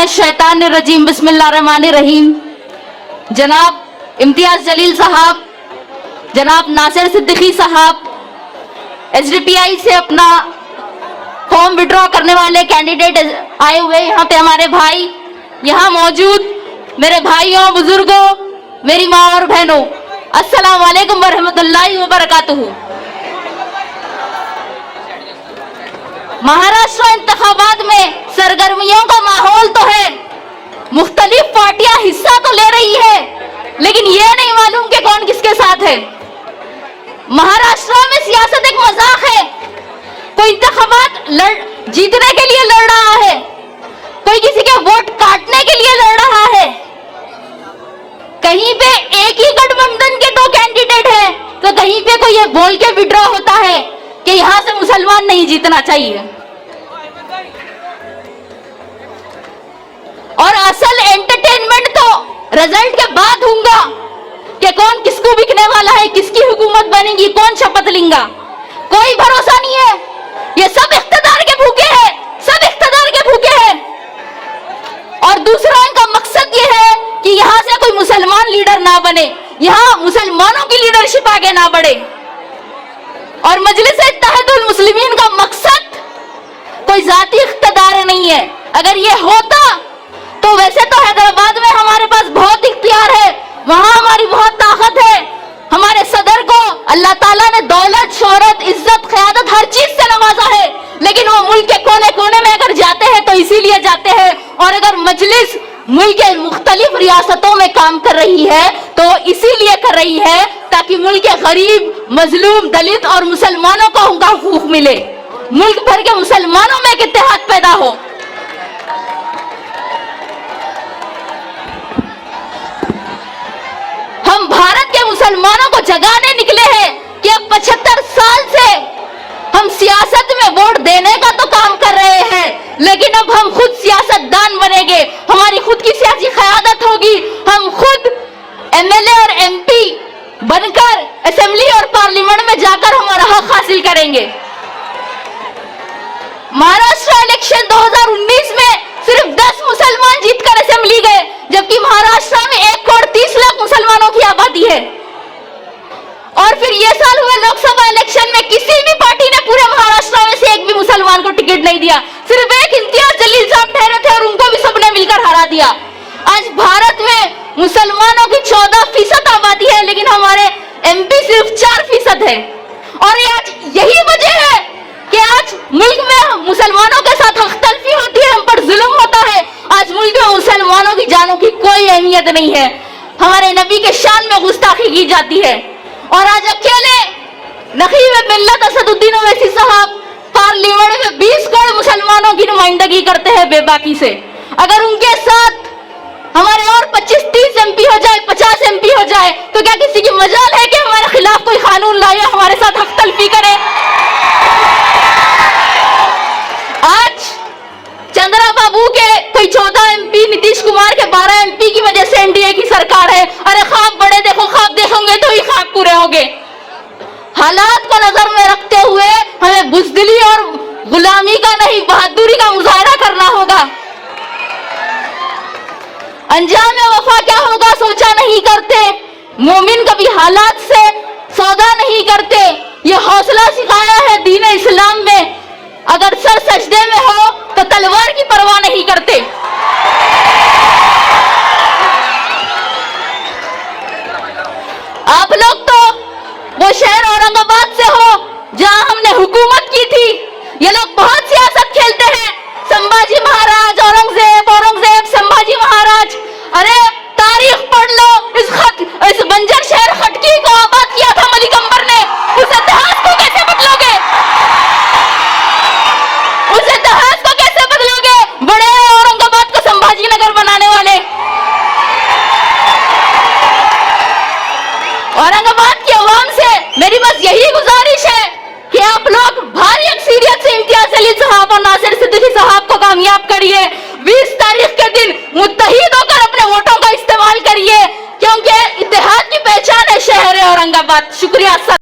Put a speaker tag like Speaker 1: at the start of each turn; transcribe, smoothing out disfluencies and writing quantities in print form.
Speaker 1: मिनश्शैतानिर्रजीम बिस्मिल्लाहिर्रहमानिर्रहीम। जनाब इम्तियाज जलील साहब, जनाब नासिर सिद्दीकी साहब, एसडीपीआई से अपना फॉर्म विड्रॉ करने वाले कैंडिडेट आए हुए यहाँ पे हमारे भाई, यहाँ मौजूद मेरे भाइयों, बुजुर्गों, मेरी माँ और बहनों, अस्सलाम वालेकुम वरहमतुल्लाहि वबरकातुहू। महाराष्ट्र इंतखाबात में सरगर्मियों का माहौल तो है, मुख्तलिफ पार्टियां हिस्सा तो ले रही है, लेकिन ये नहीं मालूम कि कौन किसके साथ है। महाराष्ट्र में सियासत एक मजाक है। कोई इंतखाबात जीतने के लिए लड़ रहा है, कोई किसी के वोट काटने के लिए लड़ रहा है। कहीं पे एक ही गठबंधन के दो कैंडिडेट हैं, तो कहीं पे कोई ये बोल के विड्रॉ होता है कि यहां से मुसलमान नहीं जीतना चाहिए। और असल एंटरटेनमेंट तो रिजल्ट के बाद होगा कि कौन किसको बिकने वाला है, किसकी हुकूमत बनेगी, कौन शपथ लेगा, कोई भरोसा नहीं है। ये सब इख्तिदार के भूखे हैं, सब इख्तिदार के भूखे हैं। और दूसरा इनका मकसद ये है कि यहां से कोई मुसलमान लीडर ना बने, यहां मुसलमानों की लीडरशिप आगे ना बढ़े। और मजलिस इत्तेहादुल मुस्लिमीन का मकसद कोई जाती इख्तिदार नहीं है। अगर ये होता तो वैसे तो हैदराबाद में हमारे पास बहुत इख्तियार है, वहां हमारी बहुत ताकत है। हमारे सदर को अल्लाह ताला ने दौलत, शोहरत, इज्जत, क़यादत हर चीज से नवाजा है, लेकिन वो मुल्क के कोने कोने में अगर जाते हैं तो इसीलिए जाते हैं। और अगर मजलिस मुल्क के मुख्तलिफ रियासतों में काम कर रही है तो इसीलिए कर रही है ताकि मुल्क के गरीब, मजलूम, दलित और मुसलमानों को उनका हुकूक मिले, मुल्क भर के मुसलमानों में एक इत्तेहाद पैदा हो। हम भारत के मुसलमानों को जगाने निकले हैं कि अब 75 साल से हम सियासत में वोट देने का तो काम कर रहे हैं, लेकिन अब हम खुद सियासतदान बनेंगे, हमारी खुद की सियासी क़यादत होगी, हम खुद एमएलए और एमपी बनकर असेंबली और पार्लियामेंट में जाकर हमारा हक हासिल करेंगे। महाराष्ट्र इलेक्शन 2019 में सिर्फ 10 मुसलमान जीतकर असेंबली गए, जबकि महाराष्ट्र में 1 करोड़ 30 लाख मुसलमानों की आबादी है। और फिर ये साल हुए लोकसभा इलेक्शन में किसी भी पार्टी ने पूरे महाराष्ट्र में से एक भी मुसलमान को टिकट नहीं दिया, सिर्फ एक इम्तियाज जलील साहब ठहरे थे और उनको भी सबने मिलकर हरा दिया। आज भारत में मुसलमानों की 14% आबादी है, लेकिन हमारे एमपी सिर्फ 4% है। और आज यही वजह है कि आज मुल्क में मुसलमानों के साथ अख्तलफी होती है, हम पर जुल्म होता है। आज मुल्क में मुसलमानों की जानों की कोई अहमियत नहीं है, हमारे नबी के शान में गुस्ताखी की जाती है। और आज अकेले नकीब मिल्लत असदुद्दीन ओवैसी साहब पार्लियामेंट में 20 करोड़ मुसलमानों की नुमाइंदगी करते हैं बेबाकी से। अगर उनके साथ हमारे और 25-30 एमपी हो जाए, 50 एमपी हो जाए, तो क्या किसी की मजाल है कि हमारे खिलाफ कोई कानून लाए, हमारे साथ हख्तलफी करे? आज चंद्रा बाबू के कोई 14 एमपी, नीतीश कुमार के 12 एमपी की वजह से एनडीए की सरकार है। अरे ख्वाब बड़े देखो, ख्वाब देखोगे तो ही ख्वाब पूरे होंगे। हालात को नजर में रखते हुए हमें बुज़दिली और गुलामी का नहीं, बहादुरी का मुजाहरा करना होगा। अंजाम वफा क्या होगा सोचा नहीं करते, मोमिन कभी हालात से सौदा नहीं करते। ये हौसला सिखाया है दीन इस्लाम में, अगर सर सजदे में हो तो तलवार की परवाह नहीं करते। आप लोग तो वो शहर औरंगाबाद से हो जहां हमने हुकूमत की थी। ये लोग बहुत सियासत खेलते हैं, संभाजी महाराज, औरंगजेब, संभाजी महाराज। अरे तारीख पढ़ लो, इस बंजर शहर खटकी को आबाद किया था मलिक अंबर ने। उस इतिहास को कैसे बदलोगे? उस इतिहास को कैसे बदलोगे? बड़े औरंगाबाद को संभाजी नगर बनाने वाले। औरंगाबाद की आवाम से मेरी बस यही गुजारिश है कि आप लोग भारी अक्सरियत से इम्तियाज जलील साहब और नासिर सिद्दीकी साहब को कामयाब करिए। 20 तारीख के दिन मुत्तहिद होकर अपने वोटों का इस्तेमाल करिए, क्योंकि इत्तेहाद की पहचान है शहर औरंगाबाद। शुक्रिया।